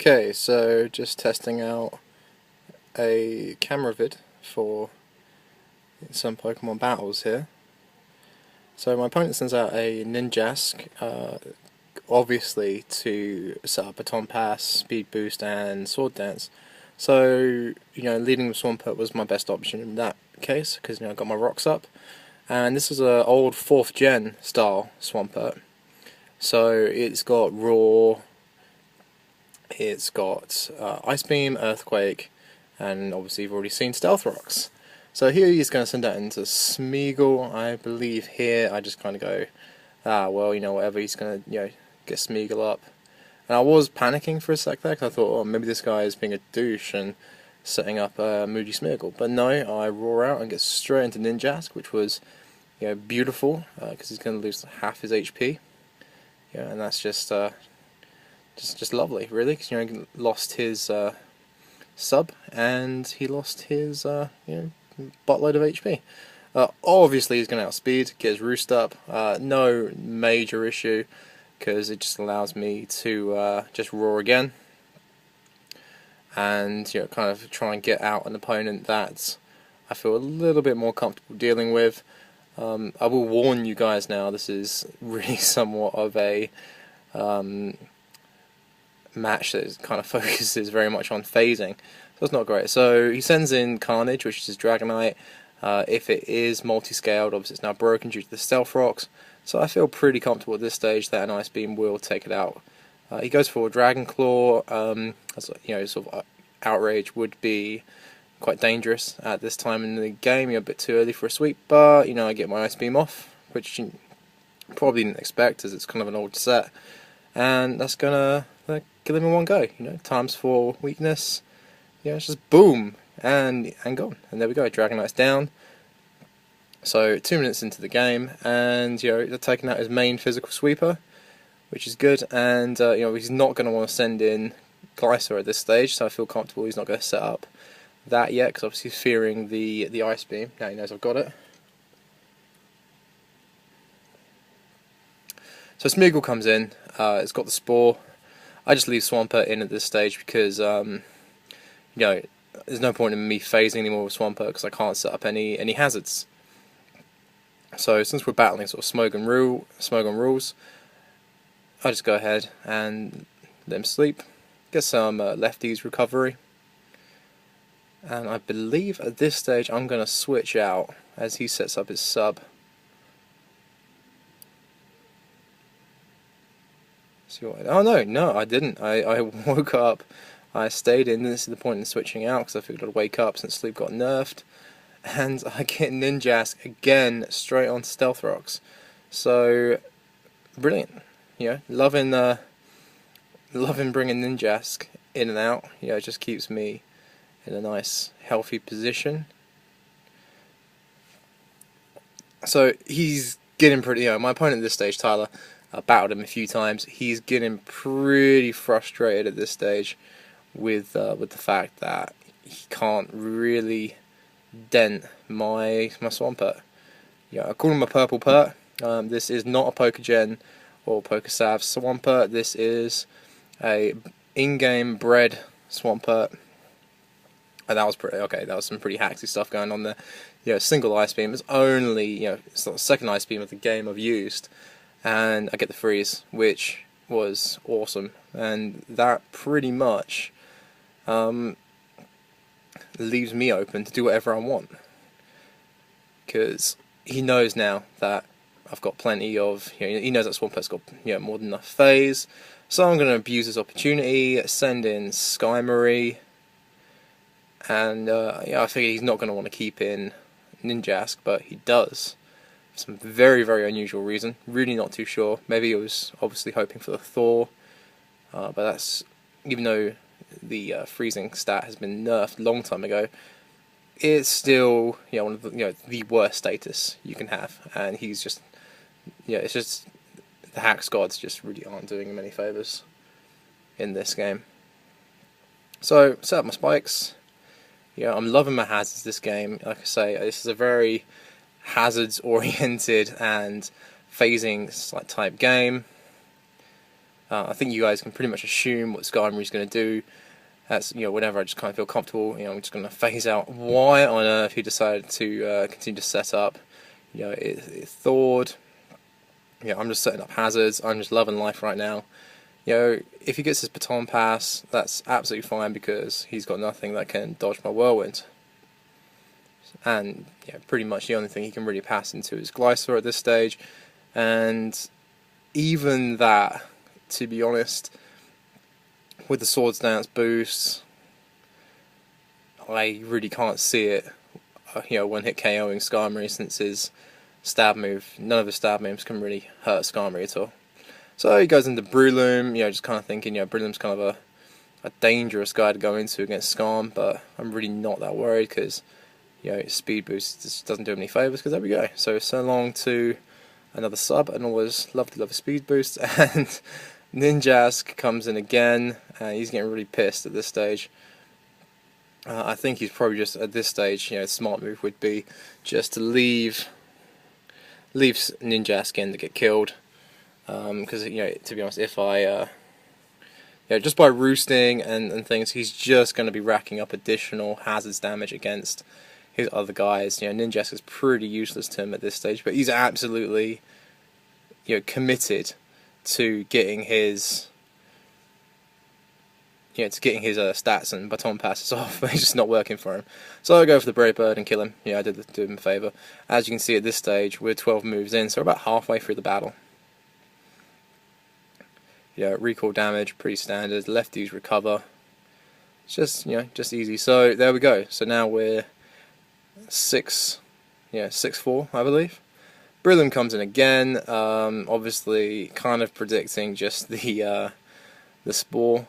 Okay, so just testing out a camera vid for some Pokemon battles here. So my opponent sends out a Ninjask, obviously to set up Baton Pass, Speed Boost and Sword Dance. So, leading with Swampert was my best option in that case, because, I got my rocks up. And this is an old 4th gen style Swampert. So it's got Roar, it's got Ice Beam, Earthquake, and obviously you've already seen Stealth Rocks. So here he's going to send that into Smeagol, I believe. Here I just kind of go, whatever, he's going to, get Smeagol up. And I was panicking for a sec there, because I thought, maybe this guy is being a douche and setting up Moody Smeagol. But no, I roar out and get straight into Ninjask, which was, beautiful, because he's going to lose half his HP. And that's just lovely, really, because he lost his sub and he lost his buttload of HP. Obviously, he's going to outspeed, get his roost up. No major issue, because it just allows me to just roar again and kind of try and get out an opponent that I feel a little bit more comfortable dealing with. I will warn you guys now, this is really somewhat of a match that kind of focuses very much on phasing, so it's not great. So he sends in Carnage, which is his Dragonite. If it is multi-scaled, obviously it's now broken due to the Stealth Rocks, so I feel pretty comfortable at this stage that an Ice Beam will take it out. He goes for Dragon Claw. Sort of Outrage would be quite dangerous at this time in the game. You're a bit too early for a sweep, but I get my Ice Beam off, which you probably didn't expect, as it's kind of an old set, and that's gonna kill him in one go. Times 4 weakness. It's just boom and gone. And there we go. Dragonite's down. So 2 minutes into the game, and they're taking out his main physical sweeper, which is good. And he's not going to want to send in Glycer at this stage, so I feel comfortable he's not going to set up that yet, because obviously he's fearing the Ice Beam. Now he knows I've got it. So Smeagol comes in. It's got the Spore. I just leave Swampert in at this stage because, there's no point in me phasing anymore with Swampert because I can't set up any hazards. So since we're battling sort of Smogon rules, I just go ahead and let him sleep, get some lefties recovery, and I believe at this stage I'm going to switch out as he sets up his sub. Oh no, I didn't. I woke up, I stayed in. This is the point in switching out, because I figured I'd wake up since sleep got nerfed, and I get Ninjask again straight onto Stealth Rocks. So brilliant, loving bringing Ninjask in and out. It just keeps me in a nice healthy position. So he's getting pretty. My opponent at this stage, Tyler, battled him a few times. He's getting pretty frustrated at this stage with the fact that he can't really dent my Swampert. I call him a Purplepert. This is not a Pokégen or Pokésav Swampert. This is a in-game bred Swampert. And that was pretty okay. That was some pretty hacksy stuff going on there. Single Ice Beam is only it's not the second Ice Beam of the game I've used, and I get the freeze, which was awesome. And that pretty much leaves me open to do whatever I want, because he knows now that I've got plenty of. He knows that Swampert's got more than enough phase, so I'm going to abuse this opportunity, send in Skymarie. And I figure he's not going to want to keep in Ninjask, but he does. For some very, very unusual reason. Really not too sure. Maybe he was obviously hoping for the Thor. But that's, even though the freezing stat has been nerfed a long time ago, it's still one of the worst status you can have. And he's just it's just the Hax gods just really aren't doing him any favours in this game. So set up my spikes. I'm loving my hazards this game. Like I say, this is a very hazards oriented and phasing type game. I think you guys can pretty much assume what Skarmory's going to do. That's, whenever I just kind of feel comfortable, I'm just going to phase out why on earth he decided to continue to set up. It thawed. I'm just setting up hazards. I'm just loving life right now. If he gets his baton pass, that's absolutely fine because he's got nothing that can dodge my whirlwind. And pretty much the only thing he can really pass into is Glysaur at this stage. And even that, to be honest, with the Swords Dance boost, I really can't see it, one hit KOing Skarmory, since his stab move, none of his stab moves can really hurt Skarmory at all. So he goes into Breloom, just kind of thinking, Breloom's kind of a dangerous guy to go into against Skarm, but I'm really not that worried because, speed boost just doesn't do him any favours, because there we go. So long to another sub, and always love a speed boost, and Ninjask comes in again, and he's getting really pissed at this stage. I think he's probably just, at this stage, the smart move would be just to leave Ninjask in to get killed, because to be honest, if I just by roosting and things, he's just going to be racking up additional hazards damage against his other guys. Ninjask is pretty useless to him at this stage, but he's absolutely committed to getting his stats and baton passes off, but it's just not working for him. So I go for the Purplepert and kill him. I did him a favour. As you can see at this stage, we're 12 moves in, so we're about halfway through the battle. Recall damage, pretty standard. Lefties recover. It's just easy. So there we go. So now we're 6-4, I believe. Breloom comes in again. Obviously, kind of predicting just the Spore.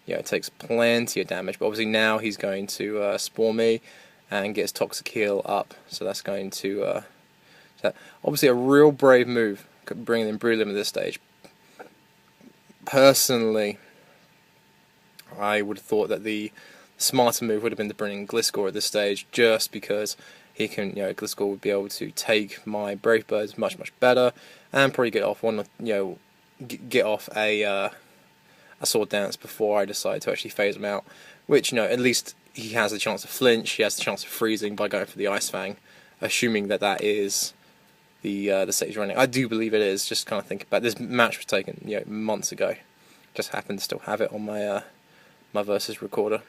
It takes plenty of damage, but obviously now he's going to Spore me and gets Toxic Heal up, so that's going to obviously a real brave move, bringing in Breloom at this stage. Personally, I would have thought that the smarter move would have been to bring in Gliscor at this stage, just because he can, Gliscor would be able to take my Brave Birds much better, and probably get off get off a Sword Dance before I decide to actually phase him out, which, at least he has the chance to flinch, he has the chance of freezing by going for the Ice Fang, assuming that is the stage running. I do believe it is, just kind of think about it. This match was taken, months ago. Just happened to still have it on my my versus recorder.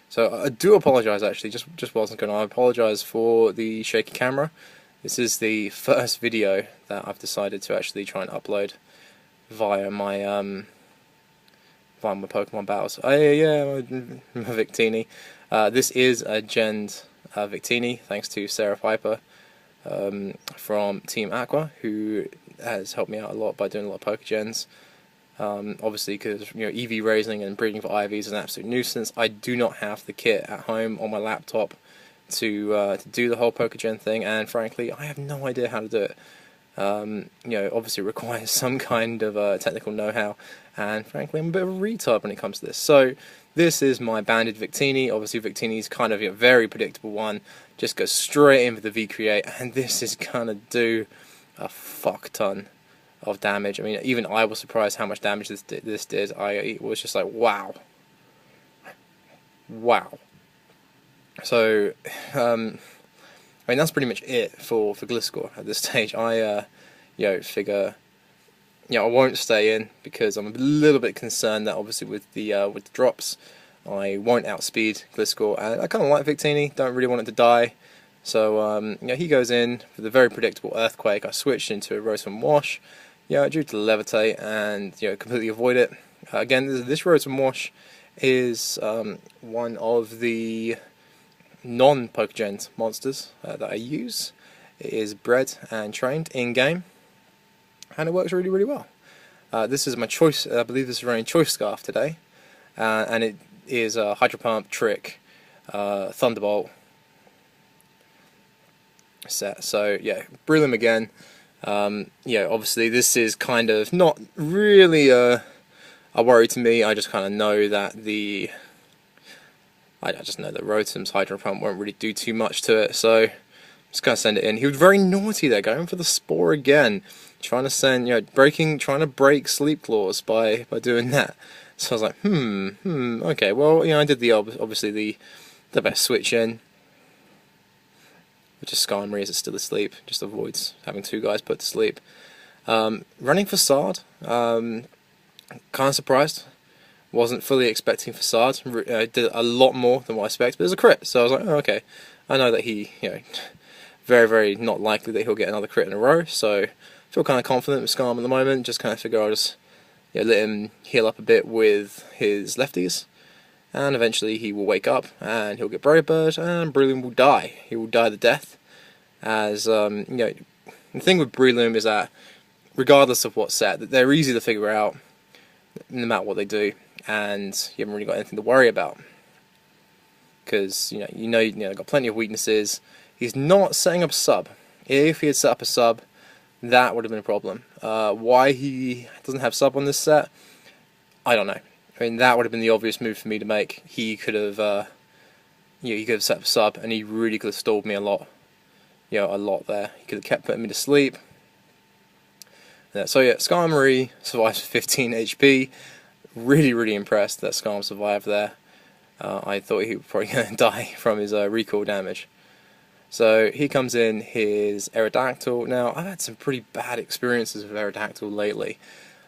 So I do apologise, actually, just wasn't going to. I apologise for the shaky camera. This is the first video that I've decided to actually try and upload via my Pokemon battles. My Victini. This is a Gend Victini, thanks to Sarah Piper from Team Aqua, who has helped me out a lot by doing a lot of Pokegens. Obviously, because EV raising and breeding for IVs is an absolute nuisance. I do not have the kit at home on my laptop to do the whole Pokegen thing, and frankly, I have no idea how to do it. Obviously it requires some kind of technical know-how, and frankly I'm a bit of a retard when it comes to this. So this is my banded Victini. Obviously Victini's kind of a very predictable one, just goes straight in for the V-Create, and this is gonna do a fuck ton of damage. I mean, even I was surprised how much damage this did. It was just like, wow. So I mean, that's pretty much it for Gliscor at this stage. I figure I won't stay in because I'm a little bit concerned that obviously with the drops I won't outspeed Gliscor, and I kind of like Victini, don't really want it to die. So he goes in for the very predictable Earthquake. I switched into a Rotom Wash, due to Levitate, and completely avoid it. Again, this Rotom Wash is one of the non-Pokegen monsters that I use. It is bred and trained in-game, and it works really well. This is my choice, I believe this is running Choice Scarf today, and it is a Hydro Pump, Trick, Thunderbolt set. So yeah, Breloom again. Obviously this is kind of not really a worry to me. I just kind of know that I just know that Rotom's Hydro Pump won't really do too much to it, so Just gonna send it in. He was very naughty there, going for the spore again, trying to send, trying to break sleep claws by doing that. So I was like, okay, well, I did the obviously the best switch in, which is Skarmory as it's still asleep, just avoids having two guys put to sleep. Running Facade, kind of surprised. Wasn't fully expecting Facade. Did a lot more than what I expected, but it was a crit, so I was like, oh, okay. I know that he, very, very not likely that he'll get another crit in a row, so I feel kind of confident with Skarm at the moment. Just kind of figure I'll just let him heal up a bit with his lefties, and eventually he will wake up and he'll get Purplepert, and Breloom will die. He will die the death. As the thing with Breloom is that regardless of what set, they're easy to figure out no matter what they do, and you haven't really got anything to worry about because they've got plenty of weaknesses. He's not setting up a sub. If he had set up a sub, that would have been a problem. Why he doesn't have sub on this set, I don't know. I mean, that would have been the obvious move for me to make. He could have, he could have set up a sub, and he really could have stalled me a lot. A lot there. He could have kept putting me to sleep. Yeah, so yeah, Skarmory survives with 15 HP. Really, really impressed that Skarm survived there. I thought he was probably going to die from his recoil damage. So he comes in his Aerodactyl. Now, I've had some pretty bad experiences with Aerodactyl lately.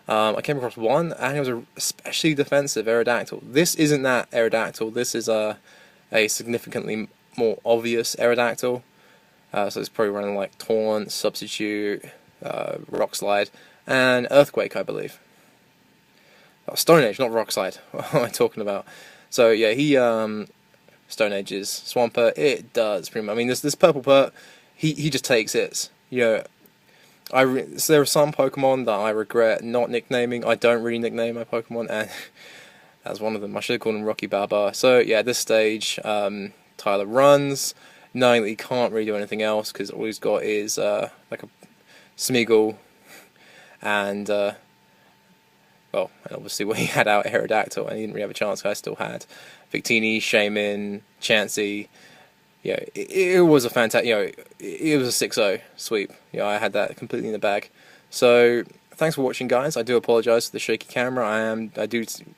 I came across one, and it was an especially defensive Aerodactyl. This isn't that Aerodactyl. This is a significantly more obvious Aerodactyl. So it's probably running like Taunt, Substitute, Rock Slide, and Earthquake, I believe. Oh, Stone Edge, not Rock Slide. What am I talking about? So yeah, he Stone Edge's Swampert. It does pretty much. I mean, this Purplepert, he just takes hits. So there are some Pokemon that I regret not nicknaming. I don't really nickname my Pokemon, and that's one of them. I should have called him Rocky Baba. So yeah, at this stage, Tyler runs, knowing that he can't really do anything else because all he's got is like a Smeagol and and obviously when he had out Aerodactyl and he didn't really have a chance, I still had Victini, Shaman, Chansey. It was a fantastic, it was a 6-0 sweep. I had that completely in the bag. So thanks for watching, guys. I do apologise for the shaky camera.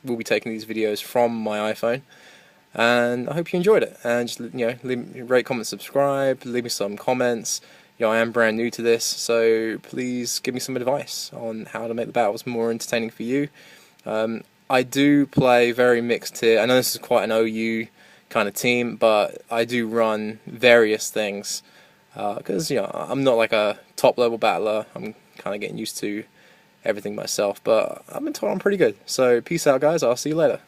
will be taking these videos from my iPhone, and I hope you enjoyed it. And just rate, comment, subscribe, leave me some comments. I am brand new to this, so please give me some advice on how to make the battles more entertaining for you. I do play very mixed tier. I know this is quite an OU kind of team, but I do run various things because I'm not like a top level battler. I'm kind of getting used to everything myself, but I've been told I'm pretty good. So peace out, guys. I'll see you later.